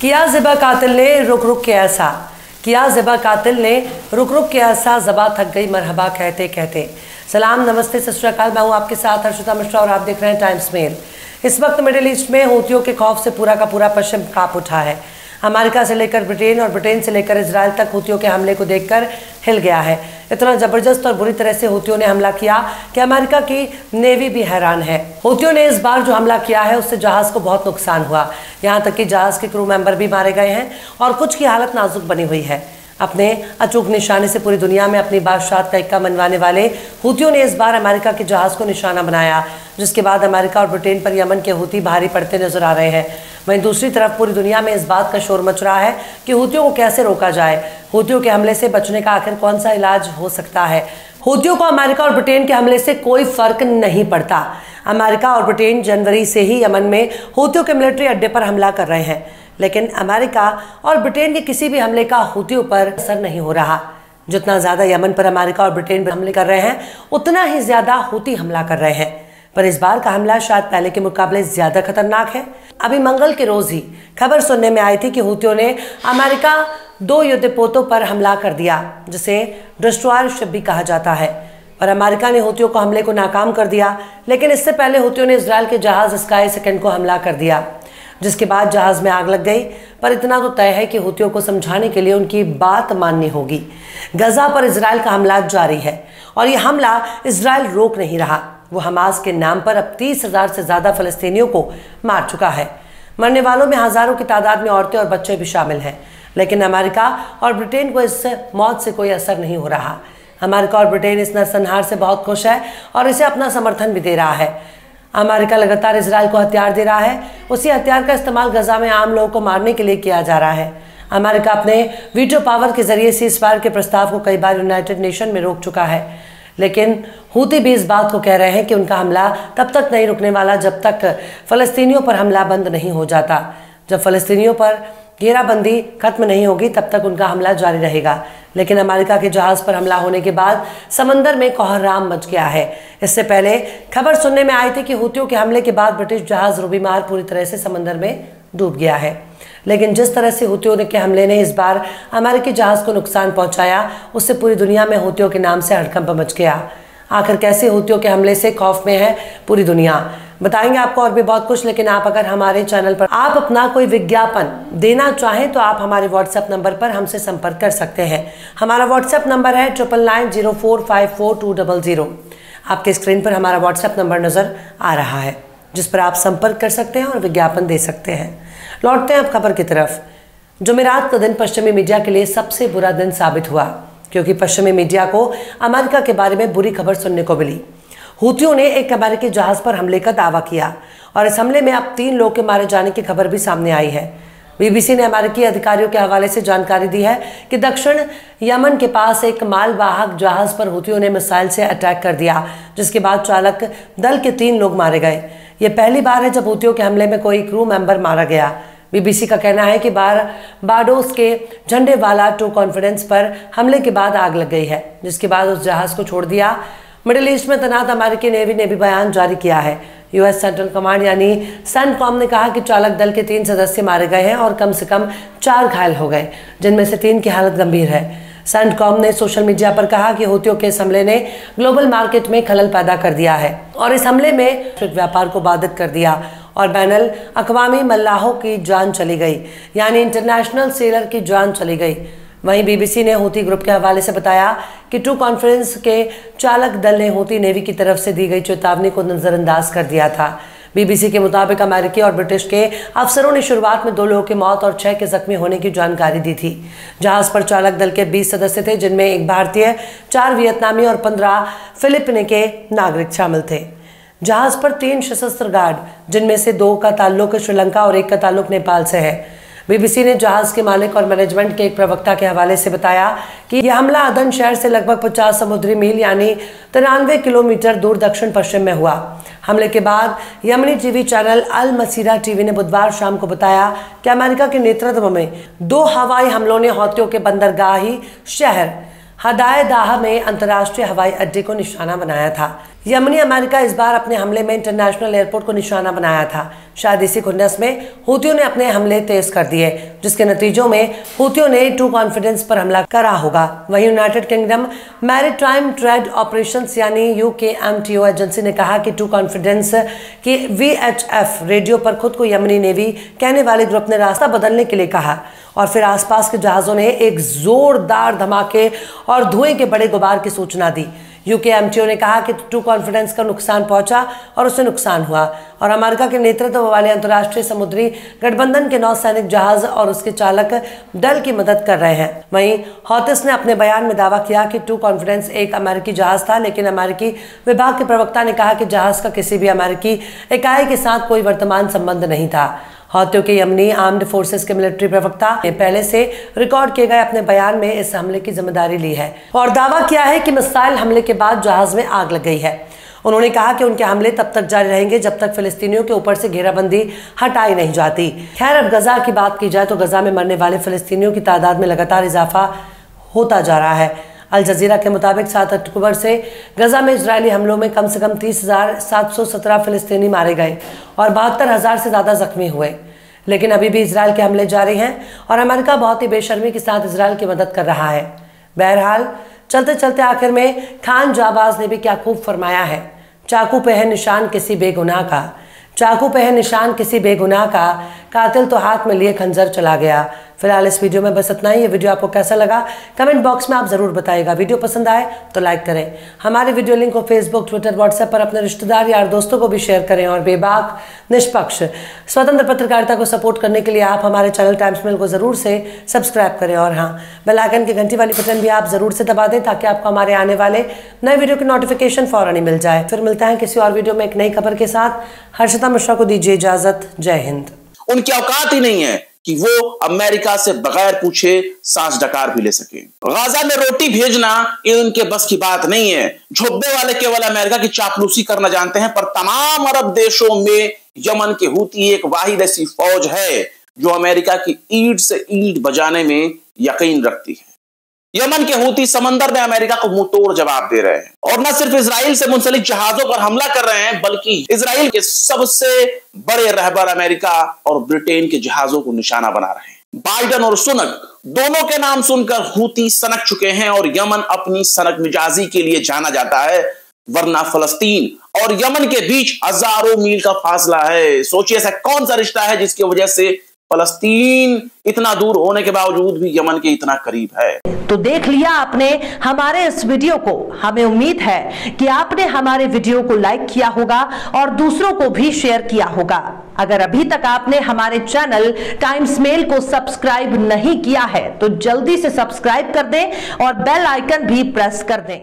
किया ज़िबा कातिल ने रुक रुक के ऐसा, किया ज़िबा कातिल ने रुक रुक के ऐसा, ज़बा थक गई मरहबा कहते कहते। सलाम, नमस्ते, सत श्री अकाल। मैं हूँ आपके साथ हर्षिता मिश्रा और आप देख रहे हैं टाइम्स मेल। इस वक्त मिडिल ईस्ट में हूतियों के खौफ से पूरा का पूरा पश्चिम कांप उठा है। अमेरिका से लेकर ब्रिटेन और ब्रिटेन से लेकर इजराइल तक हूतियों के हमले को देखकर हिल गया है। इतना जबरदस्त और बुरी तरह से हूतियों ने हमला किया कि अमेरिका की नेवी भी हैरान है। हूतियों ने इस बार जो हमला किया है उससे जहाज को बहुत नुकसान हुआ, यहाँ तक कि जहाज के क्रू मेंबर भी मारे गए हैं और कुछ की हालत नाजुक बनी हुई है। अपने अचूक निशाने से पूरी दुनिया में अपनी बादशाहत का इक्का मनवाने वाले हूतियों ने इस बार अमेरिका के जहाज को निशाना बनाया, जिसके बाद अमेरिका और ब्रिटेन पर यमन के हूती भारी पड़ते नजर आ रहे हैं। वहीं दूसरी तरफ पूरी दुनिया में इस बात का शोर मच रहा है कि हूतियों को कैसे रोका जाए। हूतियों के हमले से बचने का आखिर कौन सा इलाज हो सकता है। हूतियों को अमेरिका और ब्रिटेन के हमले से कोई फर्क नहीं पड़ता। अमेरिका और ब्रिटेन जनवरी से ही यमन में हूतियों के मिलिट्री अड्डे पर हमला कर रहे हैं, लेकिन अमेरिका और ब्रिटेन के किसी भी हमले का हूतियों पर असर नहीं हो रहा। जितना ज़्यादा यमन पर अमेरिका और ब्रिटेन पर हमले कर रहे हैं, उतना ही ज़्यादा हूती हमला कर रहे हैं। पर इस बार का हमला शायद पहले के मुकाबले ज़्यादा खतरनाक है। अभी मंगल के रोज़ ही खबर सुनने में आई थी कि हूतियों ने अमेरिका 2 युद्धपोतों पर हमला कर दिया, जिसे डिस्ट्रॉयर शिप भी कहा जाता है। और अमेरिका ने हूतियों को हमले को नाकाम कर दिया, लेकिन इससे पहले हूतियों ने इजराइल के जहाज स्काई सेकंड को हमला कर दिया, जिसके बाद जहाज में आग लग गई। पर इतना तो तय है कि हूतियों को समझाने के लिए उनकी बात माननी होगी। गजा पर इजराइल का हमला जारी है और यह हमला इजराइल रोक नहीं रहा। वो हमास के नाम पर अब 30,000 से ज़्यादा फ़लस्तीनियों को मार चुका है। मरने वालों में हज़ारों की तादाद में औरतें और बच्चे भी शामिल हैं, लेकिन अमेरिका और ब्रिटेन को इस मौत से कोई असर नहीं हो रहा। अमेरिका और ब्रिटेन इस नरसंहार से बहुत खुश है और इसे अपना समर्थन भी दे रहा है। अमेरिका लगातार इजराइल को हथियार दे रहा है, उसी हथियार का इस्तेमाल गजा में आम लोगों को मारने के लिए किया जा रहा है। अमेरिका अपने वीटो पावर के जरिए सीज़फायर के प्रस्ताव को कई बार यूनाइटेड नेशन में रोक चुका है, लेकिन हूती भी इस बात को कह रहे हैं कि उनका हमला तब तक नहीं रुकने वाला जब तक फ़लस्तीनियों पर हमला बंद नहीं हो जाता। जब फ़लस्तीनियों पर घेराबंदी खत्म नहीं होगी तब तक उनका हमला जारी रहेगा। लेकिन अमेरिका के जहाज़ पर हमला होने के बाद समंदर में कोहराम मच गया है। इससे पहले खबर सुनने में आई थी कि हूतियों के हमले के बाद ब्रिटिश जहाज़ रूबीमार पूरी तरह से समंदर में डूब गया है। लेकिन जिस तरह से हूतियों के हमले ने इस बार अमेरिकी जहाज़ को नुकसान पहुंचाया, उससे पूरी दुनिया में हूतियों के नाम से हड़कंप मच गया। आखिर कैसे हूतियों के हमले से खौफ में है पूरी दुनिया, बताएंगे आपको और भी बहुत कुछ। लेकिन आप अगर हमारे चैनल पर आप अपना कोई विज्ञापन देना चाहें तो आप हमारे व्हाट्सएप नंबर पर हमसे संपर्क कर सकते हैं। हमारा व्हाट्सएप नंबर है 9990454200। आपके स्क्रीन पर हमारा व्हाट्सएप नंबर नज़र आ रहा है, जिस पर आप संपर्क कर सकते हैं और विज्ञापन दे सकते हैं। लौटते हैं अब खबर की तरफ। जुमेरात का दिन पश्चिमी मीडिया के लिए सबसे बुरा दिन साबित हुआ, क्योंकि पश्चिमी मीडिया को अमेरिका के बारे में बुरी खबर सुनने को मिली। हूतियों ने एक अमेरिकी जहाज पर हमले का दावा किया और इस हमले में अब 3 लोग के मारे जाने की खबर भी सामने आई है। बीबीसी ने अमेरिकी अधिकारियों के हवाले से जानकारी दी है कि दक्षिण यमन के पास एक मालवाहक जहाज पर हूतियों ने मिसाइल से अटैक कर दिया, जिसके बाद चालक दल के 3 लोग मारे गए। ये पहली बार है जब हूतियों के हमले में कोई क्रू मेंबर मारा गया। बीबीसी का कहना है कि बारबाडोस के झंडे वाला 2 कॉन्फिडेंस पर हमले के बाद आग लग गई है, जिसके बाद उस जहाज को छोड़ दिया। मिडिल ईस्ट में तैनात अमेरिकी नेवी ने भी बयान जारी किया है। यूएस सेंट्रल कमांड यानी सेंटकॉम ने कहा कि चालक दल के 3 सदस्य मारे गए हैं और कम से कम 4 घायल हो गए, जिनमें से 3 की हालत गंभीर है। सेंटकॉम ने सोशल मीडिया पर कहा कि हूतियों के इस हमले ने ग्लोबल मार्केट में खलल पैदा कर दिया है और इस हमले में व्यापार को बाधित कर दिया और बैनुल अक़वामी मल्लाहों की जान चली गई, यानी इंटरनेशनल सेलर की जान चली गई। वहीं बीबीसी ने हूती ग्रुप के हवाले से बताया कि 2 कॉन्फ्रेंस के चालक दल ने हूती नेवी की तरफ से दी गई चेतावनी को नज़रअंदाज कर दिया था। बीबीसी के मुताबिक अमेरिकी और ब्रिटिश के अफसरों ने शुरुआत में 2 लोगों की मौत और 6 के जख्मी होने की जानकारी दी थी। जहाज पर चालक दल के 20 सदस्य थे, जिनमें 1 भारतीय, 4 वियतनामी और 15 फिलिपिन के नागरिक शामिल थे। जहाज पर 3 सशस्त्र गार्ड, जिनमें से 2 का ताल्लुक श्रीलंका और 1 का ताल्लुक नेपाल से है। बीबीसी ने जहाज के मालिक और मैनेजमेंट के एक प्रवक्ता के हवाले से बताया कि यह हमला अदन शहर से लगभग 50 समुद्री मील यानी 93 किलोमीटर दूर दक्षिण पश्चिम में हुआ। हमले के बाद यमनी टीवी चैनल अल मसीरा टीवी ने बुधवार शाम को बताया कि अमेरिका के नेतृत्व में 2 हवाई हमलों ने हौतियों के बंदरगाही शहर हदायदाह में अंतर्राष्ट्रीय हवाई अड्डे को निशाना बनाया था। यमनी अमेरिका इस बार अपने हमले में इंटरनेशनल एयरपोर्ट को निशाना बनाया था। शायद इसी खुन्नस में हूतियों ने अपने हमले तेज कर दिए, जिसके नतीजों में हूतियों ने टू कॉन्फिडेंस पर हमला करा होगा। वहीं United kingdom maritime trade operations यानी UKMTO एजेंसी ने कहा कि टू कॉन्फिडेंस की VHF रेडियो पर खुद को यमनी नेवी कहने वाले ग्रुप ने रास्ता बदलने के लिए कहा और फिर आसपास के जहाजों ने एक जोरदार धमाके और धुएं के बड़े गुबार की सूचना दी। UKMTO ने कहा कि टू कॉन्फिडेंस का नुकसान पहुंचा और उसे नुकसान हुआ और अमेरिका के नेतृत्व वाले अंतर्राष्ट्रीय समुद्री गठबंधन के नौसैनिक जहाज और उसके चालक दल की मदद कर रहे हैं। वहीं हौतिस ने अपने बयान में दावा किया कि टू कॉन्फिडेंस एक अमेरिकी जहाज था, लेकिन अमेरिकी विभाग के प्रवक्ता ने कहा कि जहाज का किसी भी अमेरिकी इकाई के साथ कोई वर्तमान संबंध नहीं था। हौतियों के यमनी आर्म्ड फोर्सेस के मिलिट्री प्रवक्ता ने पहले से रिकॉर्ड किए गए अपने बयान में इस हमले की जिम्मेदारी ली है और दावा किया है कि मिसाइल हमले के बाद जहाज में आग लग गई है। उन्होंने कहा कि उनके हमले तब तक जारी रहेंगे जब तक फिलिस्तीनियों के ऊपर से घेराबंदी हटाई नहीं जाती। खैर, अब गजा की बात की जाए तो गजा में मरने वाले फिलिस्तीनियों की तादाद में लगातार इजाफा होता जा रहा है। अल जजीरा के मुताबिक 7 अक्टूबर से गजा में इजरायली हमलों में कम से कम 30,717 फिलिस्तीनी मारे गए और 72,000 से ज़्यादा जख्मी हुए। लेकिन अभी भी इजरायल के हमले जारी हैं और अमेरिका बहुत ही बेशर्मी के साथ इजरायल की मदद कर रहा है। बहरहाल चलते चलते आखिर में खान जाबाज ने भी क्या खूब फरमाया है, चाकू पे है निशान किसी बेगुनाह का, चाकू पे है निशान किसी बेगुनाह का, कातिल तो हाथ में लिए खंजर चला गया। फिलहाल इस वीडियो में बस इतना ही। ये वीडियो आपको कैसा लगा कमेंट बॉक्स में आप जरूर बताइएगा। वीडियो पसंद आए तो लाइक करें। हमारे वीडियो लिंक को फेसबुक, ट्विटर, व्हाट्सएप पर अपने रिश्तेदार यार दोस्तों को भी शेयर करें और बेबाक, निष्पक्ष, स्वतंत्र पत्रकारिता को सपोर्ट करने के लिए आप हमारे चैनल टाइम्स मेल को जरूर से सब्सक्राइब करें और हाँ, बेल आइकन की घंटी वाली बटन भी आप जरूर से दबा दें ताकि आपको हमारे आने वाले नए वीडियो की नोटिफिकेशन फौरन ही मिल जाए। फिर मिलता है किसी और वीडियो में एक नई खबर के साथ। हर्षिता मिश्रा को दीजिए इजाजत। जय हिंद। उनकी औकात ही नहीं है कि वो अमेरिका से बगैर पूछे सांस डकार भी ले सके। गाजा में रोटी भेजना ये उनके बस की बात नहीं है। झोंबे वाले केवल अमेरिका की चापलूसी करना जानते हैं, पर तमाम अरब देशों में यमन के हूती एक वाहिद ऐसी फौज है जो अमेरिका की ईंट से ईंट बजाने में यकीन रखती है। यमन के हूती समंदर में अमेरिका को मुंहतोड़ जवाब दे रहे हैं और न सिर्फ इजराइल से मुंसलिक जहाजों पर हमला कर रहे हैं, बल्कि इजराइल के सबसे बड़े रहबर अमेरिका और ब्रिटेन के जहाजों को निशाना बना रहे हैं। बाइडन और सुनक दोनों के नाम सुनकर हूती सनक चुके हैं और यमन अपनी सनक मिजाजी के लिए जाना जाता है, वरना फलस्तीन और यमन के बीच हजारों मील का फासला है। सोचिए ऐसा कौन सा रिश्ता है जिसकी वजह से फलस्तीन इतना दूर होने के बावजूद भी यमन के इतना करीब है। तो देख लिया आपने हमारे इस वीडियो को। हमें उम्मीद है कि आपने हमारे वीडियो को लाइक किया होगा और दूसरों को भी शेयर किया होगा। अगर अभी तक आपने हमारे चैनल टाइम्स मेल को सब्सक्राइब नहीं किया है तो जल्दी से सब्सक्राइब कर दें और बेल आइकन भी प्रेस कर दें।